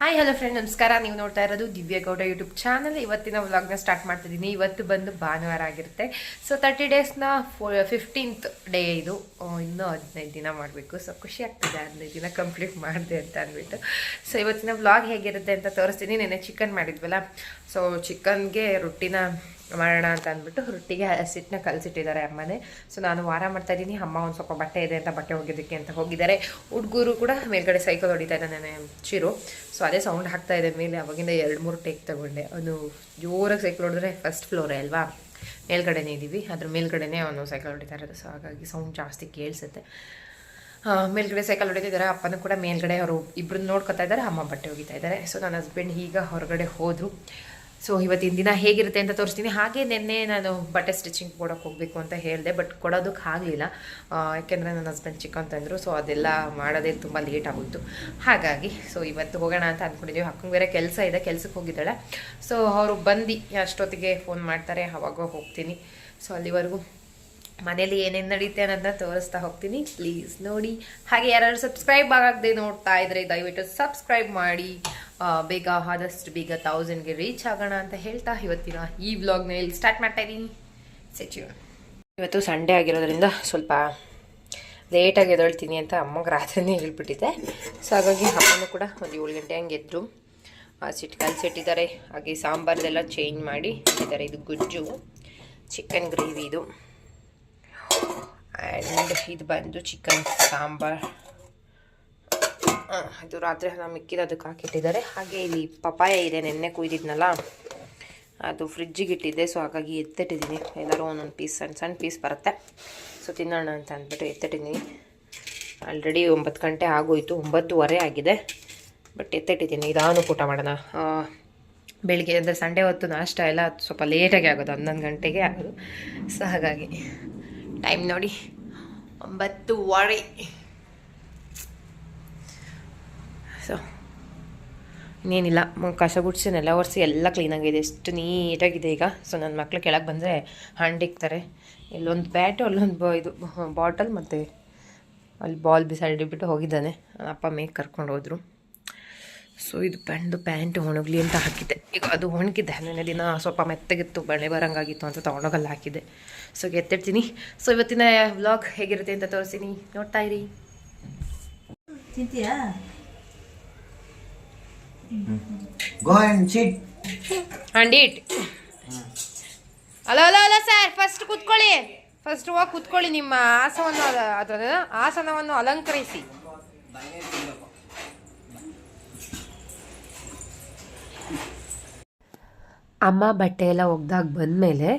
Hi hello friend, ನಮಸ್ಕಾರ. ನೀವು ನೋಡ್ತಾ ಇರೋದು ದಿವ್ಯಗೌಡ ಯೂಟ್ಯೂಬ್ ಚಾನಲ್. ಇವತ್ತಿನ ವ್ಲಾಗ್ನ ಸ್ಟಾರ್ಟ್ ಮಾಡ್ತಿದ್ದೀನಿ. ಇವತ್ತು ಬಂದು ಭಾನುವಾರ ಆಗಿರುತ್ತೆ. ಸೊ 30 ಡೇಸ್ನ 15th ಡೇ ಇದು. ಇನ್ನೂ 15 ದಿನ ಮಾಡಬೇಕು. ಸೊ ಖುಷಿ ಆಗ್ತಿದೆ 15 ದಿನ ಕಂಪ್ಲೀಟ್ ಮಾಡಿದೆ ಅಂತ ಅಂದ್ಬಿಟ್ಟು. ಸೊ ಇವತ್ತಿನ ವ್ಲಾಗ್ ಹೇಗಿರುತ್ತೆ ಅಂತ ತೋರಿಸ್ತೀನಿ. ನೆನ್ನೆ ಚಿಕನ್ ಮಾಡಿದ್ವಲ್ಲ, ಸೊ ಚಿಕನ್ಗೆ ರೊಟ್ಟಿನ ಮಾಡೋಣ ಅಂತ ಅಂದ್ಬಿಟ್ಟು ರೊಟ್ಟಿಗೆ ಹಸಿಟ್ಟನ್ನ ಕಲಸಿಟ್ಟಿದ್ದಾರೆ ಅಮ್ಮನೇ. ಸೊ ನಾನು ವಾರ ಮಾಡ್ತಾಯಿದ್ದೀನಿ. ಅಮ್ಮ ಒಂದು ಸ್ವಲ್ಪ ಬಟ್ಟೆ ಇದೆ ಅಂತ ಬಟ್ಟೆ ಒಗೆಯೋದಕ್ಕೆ ಅಂತ ಹೋಗಿದ್ದಾರೆ. ಹುಡುಗರು ಕೂಡ ಮೇಲ್ಗಡೆ ಸೈಕಲ್ ಹೊಡಿತಾ ಇದ್ದಾನೆ ಚಿರು. ಸೊ ಅದೇ ಸೌಂಡ್ ಹಾಕ್ತಾ ಇದೆ ಮೇಲೆ. ಅವಾಗಿಂದ 2-3 ಟೇಕ್ ತಗೊಂಡೆ. ಅವನು ಜೋರಾಗಿ ಸೈಕಲ್ ಹೊಡಿದ್ರೆ ಫಸ್ಟ್ ಫ್ಲೋರೇ ಅಲ್ವಾ, ಮೇಲ್ಗಡೆನೇ ಇದ್ದೀವಿ, ಅದ್ರ ಮೇಲ್ಗಡೆನೇ ಅವನು ಸೈಕಲ್ ಹೊಡಿತಾ ಇರೋದು. ಸೊ ಹಾಗಾಗಿ ಸೌಂಡ್ ಜಾಸ್ತಿ ಕೇಳಿಸುತ್ತೆ. ಮೇಲ್ಗಡೆ ಸೈಕಲ್ ಹೊಡಿತಿದ್ದಾರೆ. ಅಪ್ಪನೂ ಕೂಡ ಮೇಲ್ಗಡೆ ಅವರು ಇಬ್ಬರನ್ನ ನೋಡ್ಕೊತಾ ಇದ್ದಾರೆ. ಅಮ್ಮ ಬಟ್ಟೆ ಒಗಿತಾ ಇದ್ದಾರೆ. ಸೊ ನನ್ನ ಹಸ್ಬೆಂಡ್ ಈಗ ಹೊರಗಡೆ ಹೋದರು. ಸೊ ಇವತ್ತಿನ ದಿನ ಹೇಗಿರುತ್ತೆ ಅಂತ ತೋರಿಸ್ತೀನಿ. ಹಾಗೆ ನಿನ್ನೆ ನಾನು ಬಟ್ಟೆ ಸ್ಟಿಚಿಂಗ್ ಕೊಡೋಕೆ ಹೋಗಬೇಕು ಅಂತ ಹೇಳಿದೆ, ಬಟ್ ಕೊಡೋದಕ್ಕೆ ಆಗಲಿಲ್ಲ. ಯಾಕೆಂದರೆ ನನ್ನ ಹಸ್ಬೆಂಡ್ ಚಿಕನ್ ತಂದರು. ಸೊ ಅದೆಲ್ಲ ಮಾಡೋದೇ ತುಂಬ ಲೇಟ್ ಆಗೋಯಿತು. ಹಾಗಾಗಿ ಸೊ ಇವತ್ತು ಹೋಗೋಣ ಅಂತ ಅಂದ್ಕೊಂಡಿದ್ದೀವಿ. ಅಕ್ಕಂಗೆ ಬೇರೆ ಕೆಲಸ ಇದೆ, ಕೆಲಸಕ್ಕೆ ಹೋಗಿದ್ದಾಳೆ. ಸೊ ಅವರು ಬಂದು ಅಷ್ಟೊತ್ತಿಗೆ ಫೋನ್ ಮಾಡ್ತಾರೆ, ಅವಾಗ ಹೋಗ್ತೀನಿ. ಸೊ ಅಲ್ಲಿವರೆಗೂ ಮನೇಲಿ ಏನೇನು ನಡೀತೆ ಅನ್ನೋದನ್ನ ತೋರಿಸ್ತಾ ಹೋಗ್ತೀನಿ. ಪ್ಲೀಸ್ ನೋಡಿ. ಹಾಗೆ ಯಾರು ಸಬ್ಸ್ಕ್ರೈಬ್ ಆಗದೆ ನೋಡ್ತಾ ಇದ್ರೆ ದಯವಿಟ್ಟು ಸಬ್ಸ್ಕ್ರೈಬ್ ಮಾಡಿ. ಬೇಗ ಆದಷ್ಟು ಬೇಗ 1000ಗೆ ರೀಚ್ ಆಗೋಣ ಅಂತ ಹೇಳ್ತಾ ಇವತ್ತಿನ ಈ ವ್ಲಾಗ್ನ ಇಲ್ಲಿ ಸ್ಟಾರ್ಟ್ ಮಾಡ್ತಾ ಇದ್ದೀನಿ. ಸೆಚ್ಯೂ. ಇವತ್ತು ಸಂಡೇ ಆಗಿರೋದ್ರಿಂದ ಸ್ವಲ್ಪ ಲೇಟಾಗಿ ಎದ್ದೇಳ್ತೀನಿ ಅಂತ ಅಮ್ಮಗೆ ರಾತ್ರಿನೇ ಹೇಳ್ಬಿಟ್ಟಿದ್ದೆ. ಸೊ ಹಾಗಾಗಿ ಅಮ್ಮನೂ ಕೂಡ ಒಂದು 7 ಗಂಟೆ ಹಂಗೆ ಎದ್ರು ಸಿಟ್ಟು ಕಲಸಿಟ್ಟಿದ್ದಾರೆ. ಹಾಗೆ ಸಾಂಬಾರ್ದೆಲ್ಲ ಚೇಂಜ್ ಮಾಡಿ ಇಟ್ಟಿದ್ದಾರೆ. ಇದು ಗುಜ್ಜು, ಚಿಕನ್ ಗ್ರೇವಿ ಇದು, ಆ್ಯಂಡ್ ಇದು ಬಂದು ಚಿಕನ್ ಸಾಂಬಾರ್. ಇದು ರಾತ್ರಿ ನಾನು ಮಿಕ್ಕಿರೋದಕ್ಕೆ ಹಾಕಿಟ್ಟಿದ್ದಾರೆ. ಹಾಗೆ ಇಲ್ಲಿ ಪಪಾಯ ಇದೆ, ನೆನ್ನೆ ಕುಯ್ದಿದ್ನಲ್ಲ, ಅದು ಫ್ರಿಜ್ಜಿಗೆ ಇಟ್ಟಿದ್ದೆ. ಸೊ ಹಾಗಾಗಿ ಎತ್ತಿಟ್ಟಿದ್ದೀನಿ. ಎಲ್ಲರೂ ಒಂದೊಂದು ಪೀಸ್, ಸಣ್ಣ ಸಣ್ಣ ಪೀಸ್ ಬರುತ್ತೆ. ಸೊ ತಿನ್ನೋಣ ಅಂತ ಅಂದ್ಬಿಟ್ಟು ಎತ್ತಿಟ್ಟಿದ್ದೀನಿ. ಆಲ್ರೆಡಿ 9 ಗಂಟೆ ಆಗೋಯಿತು, 9:15 ಆಗಿದೆ. ಬಟ್ ಎತ್ತಿಟ್ಟಿದ್ದೀನಿ. ಇದಾನು ಊಟ ಮಾಡೋಣ. ಬೆಳಿಗ್ಗೆ ಅಂದರೆ ಸಂಡೇ ಹೊತ್ತು ನಾಷ್ಟ ಎಲ್ಲ ಸ್ವಲ್ಪ ಲೇಟಾಗಿ ಆಗೋದು, 11 ಗಂಟೆಗೆ ಆಗೋದು. ಸೊ ಹಾಗಾಗಿ ಟೈಮ್ ನೋಡಿ 9:15. ಸೊ ಇನ್ನೇನಿಲ್ಲ, ಕಸ ಗುಡಿಸಿ ನೆಲ ಒರೆಸಿ ಎಲ್ಲ ಕ್ಲೀನಾಗಿದೆ. ಎಷ್ಟು ನೀಟಾಗಿದೆ ಈಗ. ಸೊ ನನ್ನ ಮಕ್ಳು ಕೆಳಗೆ ಬಂದರೆ ಹಂಡಿಕ್ತಾರೆ. ಇಲ್ಲೊಂದು ಬ್ಯಾಟು, ಅಲ್ಲೊಂದು ಇದು ಬಾಟಲ್, ಮತ್ತು ಅಲ್ಲಿ ಬಾಲ್ ಬಿಸಾಡಿಬಿಟ್ಟು ಹೋಗಿದ್ದಾನೆ. ನನ್ನ ಅಪ್ಪ ಮೇಗೆ ಕರ್ಕೊಂಡು ಹೋದರು. ಸೊ ಇದು ಪ್ಯಾಂಟ್ ಒಣಗಲಿ ಅಂತ ಹಾಕಿದ್ದೆ. ಈಗ ಅದು ಒಣಗಿದ್ದೆ. ನೆನ್ನೆ ದಿನ ಸ್ವಲ್ಪ ಮೆತ್ತಗಿತ್ತು, ಮಳೆ ಬರೋಂಗಾಗಿತ್ತು ಅಂತ ತೊಗೊಂಡೋಗಲ್ಲಿ ಹಾಕಿದ್ದೆ. ಸೊ ಎತ್ತಿಡ್ತೀನಿ. ಸೊ ಇವತ್ತಿನ ವ್ಲಾಗ್ ಹೇಗಿರುತ್ತೆ ಅಂತ ತೋರಿಸ್ತೀನಿ, ನೋಡ್ತಾ ಇರಿ. ತಿಂತೀಯಾ? ಹಂಡಿ ಇಟ್ಟು ಅಲ್ಲ ಸರ್, ಫಸ್ಟ್ ಕೂತ್ಕೊಳ್ಳಿ. ಫಸ್ಟ್ ಹೋಗಿ ಕೂತ್ಕೊಳ್ಳಿ. ನಿಮ್ಮ ಆಸನವನ್ನು ಅಲಂಕರಿಸಿ. ಅಮ್ಮ ಬಟ್ಟೆ ಎಲ್ಲ ಒಗ್ದಾಗ ಬಂದಮೇಲೆ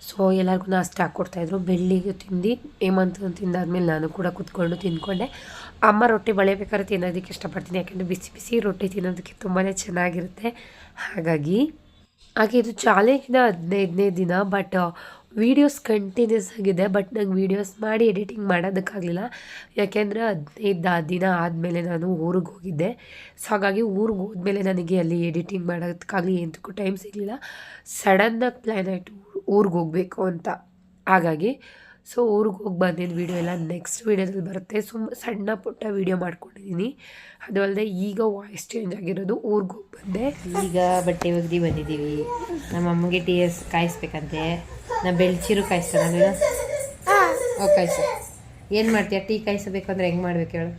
ಸೊ ಎಲ್ಲರಿಗೂ ನಾಷ್ಟ ಹಾಕ್ಕೊಡ್ತಾಯಿದ್ರು. ಬೆಳ್ಳಿಗೆ ತಿಂದು ಹೇಮಂತ್ ತಿಂದಾದ್ಮೇಲೆ ನಾನು ಕೂಡ ಕೂತ್ಕೊಂಡು ತಿಂದ್ಕೊಂಡೆ. ಅಮ್ಮ ರೊಟ್ಟಿ ಬೇಕಾದ್ರೆ ತಿನ್ನೋದಕ್ಕೆ ಇಷ್ಟಪಡ್ತೀನಿ, ಯಾಕೆಂದರೆ ಬಿಸಿ ಬಿಸಿ ರೊಟ್ಟಿ ತಿನ್ನೋದಕ್ಕೆ ತುಂಬಾ ಚೆನ್ನಾಗಿರುತ್ತೆ. ಹಾಗೆ ಇದು ಚಾಲೆಂಜ್ನ 15ನೇ ದಿನ. ಬಟ್ ವೀಡಿಯೋಸ್ ಕಂಟಿನ್ಯೂಸ್ ಆಗಿದೆ. ಬಟ್ ನಂಗೆ ವೀಡಿಯೋಸ್ ಮಾಡಿ ಎಡಿಟಿಂಗ್ ಮಾಡೋದಕ್ಕಾಗಲಿಲ್ಲ, ಯಾಕೆಂದರೆ 15 ದಿನ ಆದಮೇಲೆ ನಾನು ಊರಿಗೆ ಹೋಗಿದ್ದೆ. ಸೊ ಹಾಗಾಗಿ ಊರಿಗೆ ಹೋದ್ಮೇಲೆ ನನಗೆ ಅಲ್ಲಿ ಎಡಿಟಿಂಗ್ ಮಾಡೋದಕ್ಕಾಗಲಿ ಎಂತಕ್ಕೂ ಟೈಮ್ ಸಿಗಲಿಲ್ಲ. ಸಡನ್ನಾಗಿ ಪ್ಲ್ಯಾನ್ ಆಯಿತು ಊರಿಗೆ ಹೋಗಬೇಕು ಅಂತ. ಹಾಗಾಗಿ ಸೊ ಊರಿಗೆ ಹೋಗಿ ಬಂದಿದ್ದು ವೀಡಿಯೋ ಎಲ್ಲ ನೆಕ್ಸ್ಟ್ ವೀಡಿಯೋದಲ್ಲಿ ಬರುತ್ತೆ. ಸಣ್ಣ ಪುಟ್ಟ ವೀಡಿಯೋ ಮಾಡ್ಕೊಂಡಿದ್ದೀನಿ. ಅದು ಅಲ್ಲದೆ ಈಗ ವಾಯ್ಸ್ ಚೇಂಜ್ ಆಗಿರೋದು. ಊರಿಗೆ ಹೋಗಿ ಬಂದೆ. ಈಗ ಬಟ್ಟೆ ಒಗ್ದು ಬಂದಿದ್ದೀವಿ. ನಮ್ಮ ಅಮ್ಮಗೆ ಟೀ ಕಾಯಿಸ್ಬೇಕಂತೆ. ನಾ ಬೆಳ್ಚಿರು ಕಾಯಿಸ್ತಾನೆ. ಕಾಯಿಸ. ಏನು ಮಾಡ್ತೀಯ? ಟೀ ಕಾಯಿಸಬೇಕು ಅಂದರೆ ಹೆಂಗೆ ಮಾಡ್ಬೇಕು ಹೇಳು?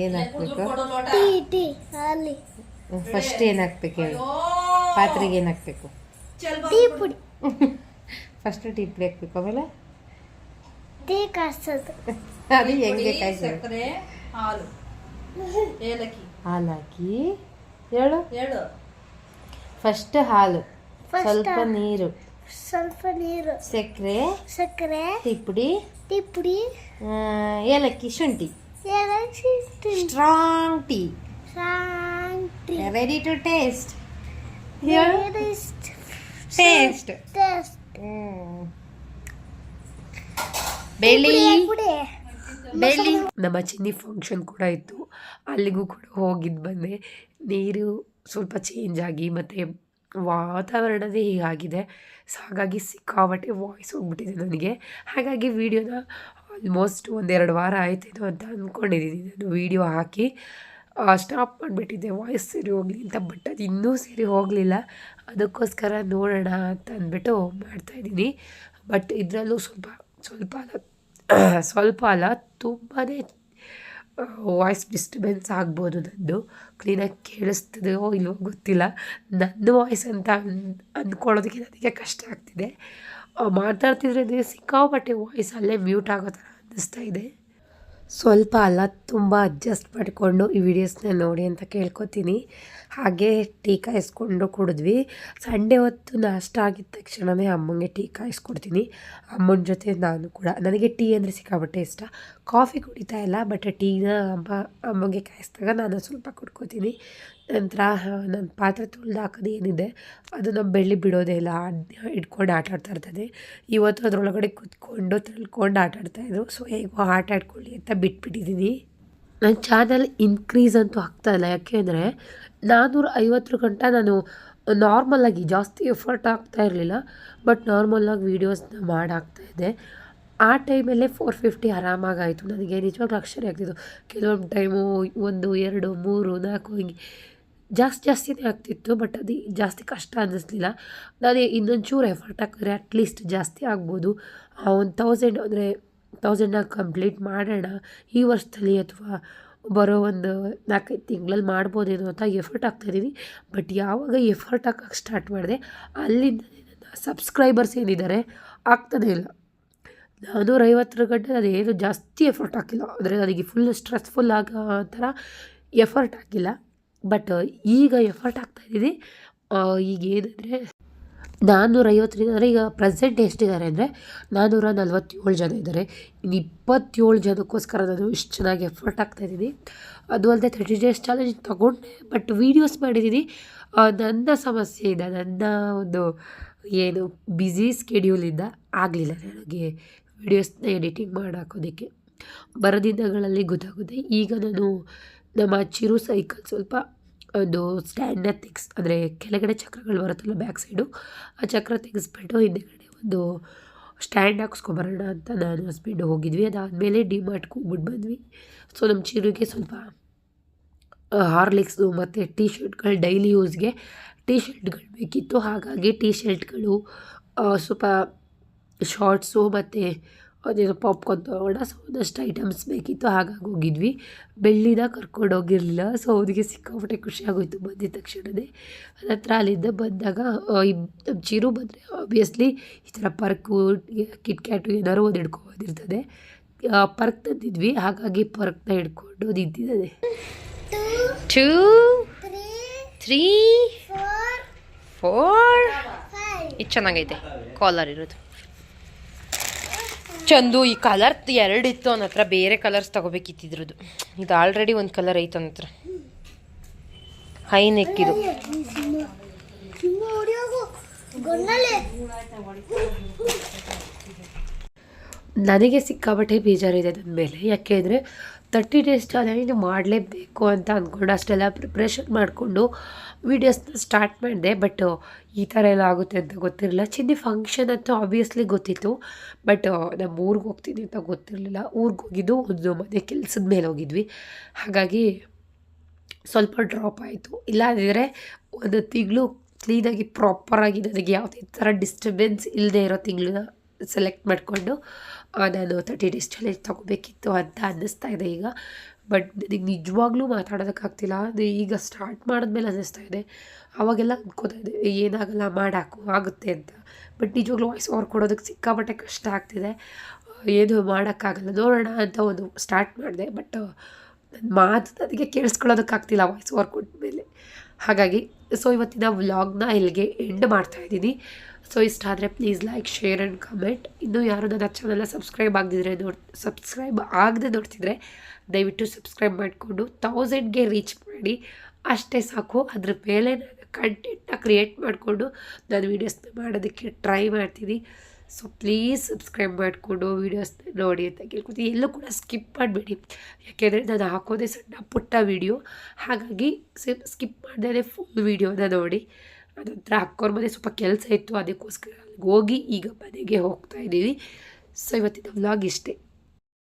ಏನು ಹಾಕ್ಬೇಕು? ಫಸ್ಟ್ ಏನು ಹಾಕ್ಬೇಕು ಹೇಳು? ಪಾತ್ರೆಗೆ ಏನು ಹಾಕ್ಬೇಕು? ಫಸ್ಟ್ ಟೀ ಪುಡಿ ಹಾಕ್ಬೇಕು, ಆಮೇಲೆ ಟೀ ಕಾಯಿಸೋದು. ಅದು ಹೆಂಗೆ ಕಾಯಿಸೋದು? ಹಾಲು ಹಾಕಿ ಹೇಳು. ಫಸ್ಟ್ ಹಾಲು, ಸ್ವಲ್ಪ ನೀರು, ಸಕ್ಕರೆ, ಟೀ ಪುಡಿ, ಏಲಕ್ಕಿ, ಶುಂಠಿ, strong tea, ready to taste. ಬೆಳ್ಳಿ ನಮ್ಮ ಚಿನ್ನಿ ಫಂಕ್ಷನ್ ಕೂಡ ಇತ್ತು, ಅಲ್ಲಿಗೂ ಕೂಡ ಹೋಗಿದ್ದು ಬಂದೆ. ನೀರು ಸ್ವಲ್ಪ ಚೇಂಜ್ ಆಗಿ ಮತ್ತು ವಾತಾವರಣದೇ ಹೀಗಾಗಿದೆ. ಸೊ ಹಾಗಾಗಿ ಸಿಕ್ಕಾಬಟ್ಟೆ ವಾಯ್ಸ್ ಹೋಗ್ಬಿಟ್ಟಿದೆ ನನಗೆ. ಹಾಗಾಗಿ ವೀಡಿಯೋನ ಆಲ್ಮೋಸ್ಟ್ 1-2 ವಾರ ಆಯ್ತೇನೋ ಅಂತ ಅಂದ್ಕೊಂಡಿದ್ದೀನಿ ನಾನು ವೀಡಿಯೋ ಹಾಕಿ. ಸ್ಟಾಪ್ ಮಾಡಿಬಿಟ್ಟಿದ್ದೆ ವಾಯ್ಸ್ ಸರಿ ಹೋಗಲಿ ಅಂತ. ಬಟ್ ಅದು ಇನ್ನೂ ಸರಿ ಹೋಗಲಿಲ್ಲ. ಅದಕ್ಕೋಸ್ಕರ ನೋಡೋಣ ಅಂತ ಅಂದ್ಬಿಟ್ಟು ಮಾಡ್ತಾಯಿದ್ದೀನಿ. ಬಟ್ ಇದರಲ್ಲೂ ಸ್ವಲ್ಪ ಅಲ್ಲ ತುಂಬಾ ವಾಯ್ಸ್ ಡಿಸ್ಟರ್ಬೆನ್ಸ್ ಆಗ್ಬೋದು. ನನ್ನದು ಕ್ಲೀನಾಗಿ ಕೇಳಿಸ್ತದೆಯೋ ಇಲ್ವೋ ಗೊತ್ತಿಲ್ಲ. ನನ್ನ ವಾಯ್ಸ್ ಅಂತ ಅಂದ್ಕೊಳ್ಳೋದಕ್ಕೆ ನನಗೆ ಕಷ್ಟ ಆಗ್ತಿದೆ. ಮಾತಾಡ್ತಿದ್ರೆ ಸಿಕ್ಕಾಪಟ್ಟೆ ವಾಯ್ಸ್ ಅಲ್ಲೇ ಮ್ಯೂಟ್ ಆಗೋ ಥರ ಅನ್ನಿಸ್ತಾ ಇದೆ. ಸ್ವಲ್ಪ ಅಲ್ಲ ತುಂಬ ಅಡ್ಜಸ್ಟ್ ಮಾಡಿಕೊಂಡು ಈ ವಿಡಿಯೋಸ್ನ ನೋಡಿ ಅಂತ ಕೇಳ್ಕೊತೀನಿ. ಹಾಗೆ ಟೀ ಕಾಯಿಸ್ಕೊಂಡು ಕುಡಿದ್ವಿ. ಸಂಡೇ ಹೊತ್ತು ನಾಷ್ಟ ಆಗಿದ ತಕ್ಷಣವೇ ಅಮ್ಮಂಗೆ ಟೀ ಕಾಯಿಸ್ಕೊಡ್ತೀನಿ. ಅಮ್ಮನ ಜೊತೆ ನಾನು ಕೂಡ. ನನಗೆ ಟೀ ಅಂದರೆ ಸಿಕ್ಕಾಪಟ್ಟೆ ಇಷ್ಟ. ಕಾಫಿ ಕುಡಿತಾ ಇಲ್ಲ, ಬಟ್ ಟೀನ ಅಮ್ಮಗೆ ಕಾಯಿಸಿದಾಗ ನಾನು ಸ್ವಲ್ಪ ಕುಡ್ಕೋತೀನಿ. ನಂತರ ನನ್ನ ಪಾತ್ರೆ ತೊಳೆದು ಹಾಕೋದು ಏನಿದೆ ಅದನ್ನು ಬೆಳ್ಳಿ ಬಿಡೋದೇ ಇಲ್ಲ, ಇಟ್ಕೊಂಡು ಆಟಾಡ್ತಾ ಇರ್ತದೆ. ಇವತ್ತು ಅದರೊಳಗಡೆ ಕುತ್ಕೊಂಡು ತಳ್ಕೊಂಡು ಆಟಾಡ್ತಾಯಿದ್ರು. ಸೊ ಹೇಗೋ ಆಟ ಆಡ್ಕೊಳ್ಳಿ ಅಂತ ಬಿಟ್ಬಿಟ್ಟಿದ್ದೀನಿ. ನನ್ನ ಚಾನಲ್ ಇನ್ಕ್ರೀಸ್ ಅಂತೂ ಆಗ್ತಾಯಿಲ್ಲ. ಯಾಕೆಂದರೆ 450 ಗಂಟ ನಾನು ನಾರ್ಮಲಾಗಿ ಜಾಸ್ತಿ ಎಫರ್ಟ್ ಆಗ್ತಾ ಇರಲಿಲ್ಲ, ಬಟ್ ನಾರ್ಮಲಾಗಿ ವೀಡಿಯೋಸ್ನ ಮಾಡಾಕ್ತಾಯಿದ್ದೆ. ಆ ಟೈಮಲ್ಲೇ 450 ಆರಾಮಾಗಾಯಿತು. ನನಗೆ ನಿಜವಾಗ್ಲೂ ಆಶ್ಚರ್ಯ ಆಗ್ತಿತ್ತು. ಕೆಲವೊಂದು ಟೈಮು 1, 2, 3, 4 ಹಿಂಗೆ ಜಾಸ್ತಿನೇ ಆಗ್ತಿತ್ತು. ಬಟ್ ಅದು ಜಾಸ್ತಿ ಕಷ್ಟ ಅನ್ನಿಸ್ಲಿಲ್ಲ. ನಾನು ಇನ್ನೊಂಚೂರು ಎಫರ್ಟ್ ಹಾಕಿದ್ರೆ ಅಟ್ಲೀಸ್ಟ್ ಜಾಸ್ತಿ ಆಗ್ಬೋದು. ಒಂದು 1000 ಅಂದರೆ 1000ನ ಕಂಪ್ಲೀಟ್ ಮಾಡೋಣ ಈ ವರ್ಷದಲ್ಲಿ, ಅಥವಾ ಬರೋ ಒಂದು 4-5 ತಿಂಗಳಲ್ಲಿ ಮಾಡ್ಬೋದೇನೋ ಅಂತ ಎಫರ್ಟ್ ಹಾಕ್ತಾಯಿದ್ದೀನಿ. ಬಟ್ ಯಾವಾಗ ಎಫರ್ಟ್ ಹಾಕೋಕ್ಕೆ ಸ್ಟಾರ್ಟ್ ಮಾಡಿದೆ ಅಲ್ಲಿಂದ ನನ್ನ ಸಬ್ಸ್ಕ್ರೈಬರ್ಸ್ ಏನಿದ್ದಾರೆ ಆಗ್ತಾನೇ ಇಲ್ಲ. 450 ಗಂಟೆ ಅದೇನು ಜಾಸ್ತಿ ಎಫರ್ಟ್ ಹಾಕಿಲ್ಲ. ಅಂದರೆ ನನಗೆ ಫುಲ್ ಸ್ಟ್ರೆಸ್ಫುಲ್ ಆಗೋ ಥರ ಎಫರ್ಟ್ ಹಾಕಿಲ್ಲ. ಬಟ್ ಈಗ ಎಫರ್ಟ್ ಹಾಕ್ತಾಯಿದ್ದೀನಿ. ಈಗ ಏನಂದರೆ 450 ಅಂದರೆ ಈಗ ಪ್ರೆಸೆಂಟ್ ಎಷ್ಟಿದ್ದಾರೆ ಅಂದರೆ 447 ಜನ ಇದ್ದಾರೆ. ಇನ್ನು 27 ಜನಕ್ಕೋಸ್ಕರ ನಾನು ಇಷ್ಟು ಚೆನ್ನಾಗಿ ಎಫರ್ಟ್ ಹಾಕ್ತಾಯಿದ್ದೀನಿ. ಅದು ಅಲ್ಲದೆ 30 ಡೇಸ್ ಚಾಲೆಂಜ್ ತೊಗೊಂಡೆ, ಬಟ್ ವೀಡಿಯೋಸ್ ಮಾಡಿದ್ದೀನಿ. ನನ್ನ ಸಮಸ್ಯೆಯಿಂದ, ನನ್ನ ಒಂದು ಏನು ಬ್ಯುಸಿ ಸ್ಕೆಡ್ಯೂಲಿಂದ ಆಗಲಿಲ್ಲ ನನಗೆ ವೀಡಿಯೋಸ್ನ ಎಡಿಟಿಂಗ್ ಮಾಡಾಕೋದಕ್ಕೆ. ಬರೋ ದಿನಗಳಲ್ಲಿ ಗೊತ್ತಾಗುತ್ತೆ. ಈಗ ನಾನು ನಮ್ಮ ಚಿರು ಸೈಕಲ್ ಸ್ವಲ್ಪ ಒಂದು ಸ್ಟ್ಯಾಂಡ್ನ ಅಂದರೆ ಕೆಳಗಡೆ ಚಕ್ರಗಳು ಬರುತ್ತಲ್ಲ ಬ್ಯಾಕ್ ಸೈಡು, ಆ ಚಕ್ರ ತೆಗೆಸ್ಬಿಟ್ಟು ಹಿಂದೆಗಡೆ ಒಂದು ಸ್ಟ್ಯಾಂಡ್ ಹಾಕ್ಸ್ಕೊಬರೋಣ ಅಂತ ನಾನು ಹಸ್ಬೆಂಡ್ ಹೋಗಿದ್ವಿ. ಅದಾದಮೇಲೆ ಡಿಮಾರ್ಟ್ಗೆ ಹೋಗ್ಬಿಟ್ಟು ಬಂದ್ವಿ. ಸೊ ನಮ್ಮ ಚಿರುಗೆ ಸ್ವಲ್ಪ ಹಾರ್ಲಿಕ್ಸು ಮತ್ತು ಟೀ ಶರ್ಟ್ಗಳು ಡೈಲಿ ಯೂಸ್ಗೆ ಟೀ ಶರ್ಟ್ಗಳು ಬೇಕಿತ್ತು. ಹಾಗಾಗಿ ಟೀ ಶರ್ಟ್ಗಳು, ಸ್ವಲ್ಪ ಶಾರ್ಟ್ಸು ಮತ್ತು ಅದೇನೋ ಪಾಪ್ಕಾರ್ನ್ ತೊಗೊಂಡ. ಸೊ ಒಂದಷ್ಟು ಐಟಮ್ಸ್ ಬೇಕಿತ್ತು, ಹಾಗಾಗಿ ಹೋಗಿದ್ವಿ. ಬೆಳ್ಳಿನ ಕರ್ಕೊಂಡು ಹೋಗಿರಲಿಲ್ಲ. ಸೊ ಅವರಿಗೆ ಸಿಕ್ಕಾಪಟ್ಟೆ ಖುಷಿಯಾಗೋಯ್ತು ಬಂದಿದ್ದ ತಕ್ಷಣವೇ. ನಂತರ ಅಲ್ಲಿಂದ ಬಂದಾಗ ನಮ್ಮ ಚಿರು ಬಂದರೆ ಆಬ್ವಿಯಸ್ಲಿ ಈ ಥರ ಪರ್ಕು, ಕಿಟ್ಕ್ಯಾಟು ಏನಾದ್ರು ಒಂದು ಹಿಡ್ಕೊಬೋದಿರ್ತದೆ. ಪರ್ಕ್ ತಂದಿದ್ವಿ, ಹಾಗಾಗಿ ಪರ್ಕ್ನ ಹಿಡ್ಕೊಂಡು ನಿಂತಿದ್ದಾನೆ. 2, 3, 4 ಇದು ಚೆನ್ನಾಗೈತೆ ಕಾಲರ್ ಇರೋದು. ಚಂದು ಈ ಕಲರ್ 2 ಇತ್ತು ಅವನ ಹತ್ರ, ಬೇರೆ ಕಲರ್ಸ್ ತೊಗೋಬೇಕಿತ್ತಿದ್ರದ್ದು. ಇದು ಆಲ್ರೆಡಿ ಒಂದು ಕಲರ್ ಐತೆ ಅವನ ಹತ್ರ, ಹೈ ನೆಕ್ ಇದು. ನನಗೆ ಸಿಕ್ಕಾಪಟ್ಟೆ ಬೇಜಾರಿದೆ ನನ್ನ ಮೇಲೆ. ಯಾಕೆಂದರೆ 30 ಡೇಸ್ ಚಾಲೆಂಜ್ ಮಾಡಲೇಬೇಕು ಅಂತ ಅಂದ್ಕೊಂಡು ಅಷ್ಟೆಲ್ಲ ಪ್ರಿಪ್ರೇಷನ್ ಮಾಡಿಕೊಂಡು ವೀಡಿಯೋಸ್ನ ಸ್ಟಾರ್ಟ್ ಮಾಡಿದೆ. ಬಟ್ ಈ ಥರ ಎಲ್ಲ ಆಗುತ್ತೆ ಅಂತ ಗೊತ್ತಿರಲಿಲ್ಲ. ಚಿನ್ನಿ ಫಂಕ್ಷನ್ ಅಂತ ಆಬ್ವಿಯಸ್ಲಿ ಗೊತ್ತಿತ್ತು, ಬಟ್ ನಮ್ಮ ಊರಿಗೆ ಹೋಗ್ತೀನಿ ಅಂತ ಗೊತ್ತಿರಲಿಲ್ಲ. ಊರಿಗೆ ಹೋಗಿದ್ದು ಒಂದು ಮನೆ ಕೆಲಸದ ಮೇಲೆ ಹೋಗಿದ್ವಿ, ಹಾಗಾಗಿ ಸ್ವಲ್ಪ ಡ್ರಾಪ್ ಆಯಿತು. ಇಲ್ಲಾಂದರೆ ಒಂದು ತಿಂಗಳು ಕ್ಲೀನಾಗಿ ಪ್ರಾಪರಾಗಿ ನನಗೆ ಯಾವುದೇ ಥರ ಡಿಸ್ಟರ್ಬೆನ್ಸ್ ಇಲ್ಲದೆ ಇರೋ ತಿಂಗಳನ್ನ ಸೆಲೆಕ್ಟ್ ಮಾಡಿಕೊಂಡು ನಾನು 30 ಡೇಸ್ ಚಾಲೆಂಜ್ ತೊಗೋಬೇಕಿತ್ತು ಅಂತ ಅನ್ನಿಸ್ತಾ ಇದೆ ಈಗ. ಬಟ್ ನನಗೆ ನಿಜವಾಗ್ಲೂ ಮಾತಾಡೋದಕ್ಕಾಗ್ತಿಲ್ಲ. ಅದು ಈಗ ಸ್ಟಾರ್ಟ್ ಮಾಡಿದ್ಮೇಲೆ ಅನ್ನಿಸ್ತಾ ಇದೆ. ಅವಾಗೆಲ್ಲ ಅಂದ್ಕೋತಾ ಇದೆ ಏನಾಗಲ್ಲ ಮಾಡಾಕು ಆಗುತ್ತೆ ಅಂತ. ಬಟ್ ನಿಜವಾಗ್ಲೂ ವಾಯ್ಸ್ ಓವರ್ ಕೊಡೋದಕ್ಕೆ ಸಿಕ್ಕಾಪಟ್ಟೆ ಕಷ್ಟ ಆಗ್ತಿದೆ. ಏನು ಮಾಡೋಕ್ಕಾಗಲ್ಲ, ನೋಡೋಣ ಅಂತ ಒಂದು ಸ್ಟಾರ್ಟ್ ಮಾಡಿದೆ. ಬಟ್ ನನ್ನ ಮಾತು ನನಗೆ ಕೇಳಿಸ್ಕೊಳ್ಳೋದಕ್ಕಾಗ್ತಿಲ್ಲ ವಾಯ್ಸ್ ಓವರ್ ಕೊಟ್ಟ ಮೇಲೆ. ಹಾಗಾಗಿ ಸೊ ಇವತ್ತಿನ ವ್ಲಾಗ್ನ ಇಲ್ಲಿಗೆ ಎಂಡ್ ಮಾಡ್ತಾಯಿದ್ದೀನಿ. ಸೊ ಇಷ್ಟ ಆದರೆ please like, share and comment. ಇನ್ನೂ ಯಾರು ನನ್ನ ಚಾನಲ್ನ ಸಬ್ಸ್ಕ್ರೈಬ್ ಆಗದೆ ನೋಡ್ತಿದ್ರೆ ದಯವಿಟ್ಟು ಸಬ್ಸ್ಕ್ರೈಬ್ ಮಾಡಿಕೊಂಡು 1000ಗೆ ರೀಚ್ ಮಾಡಿ. ಅಷ್ಟೇ ಸಾಕು. ಅದ್ರ ಮೇಲೆ ನಾನು ಕಂಟೆಂಟ್ನ ಕ್ರಿಯೇಟ್ ಮಾಡಿಕೊಂಡು ನಾನು ವೀಡಿಯೋಸ್ನ ಮಾಡೋದಕ್ಕೆ ಟ್ರೈ ಮಾಡ್ತೀನಿ. ಸೊ ಪ್ಲೀಸ್ ಸಬ್ಸ್ಕ್ರೈಬ್ ಮಾಡಿಕೊಂಡು ವೀಡಿಯೋಸ್ನ ನೋಡಿ ಅಂತ ಕೇಳ್ಕೊತೀನಿ. ಎಲ್ಲೂ ಕೂಡ ಸ್ಕಿಪ್ ಮಾಡಬೇಡಿ, ಯಾಕೆಂದರೆ ನಾನು ಹಾಕೋದೇ ಸಣ್ಣ ಪುಟ್ಟ ವೀಡಿಯೋ. ಹಾಗಾಗಿ ಸ್ಕಿಪ್ ಮಾಡ್ದೇ ಫುಲ್ ವೀಡಿಯೋನ ನೋಡಿ. ಅದೊಂಥರ ಅಕ್ಕೋರ ಮನೆ ಸ್ವಲ್ಪ ಕೆಲಸ ಇತ್ತು, ಅದಕ್ಕೋಸ್ಕರ ಅಲ್ಲಿಗೆ ಹೋಗಿ ಈಗ ಮನೆಗೆ ಹೋಗ್ತಾಯಿದ್ದೀವಿ. ಸೊ ಇವತ್ತಿನ ವ್ಲಾಗ್ ಇಷ್ಟೇ.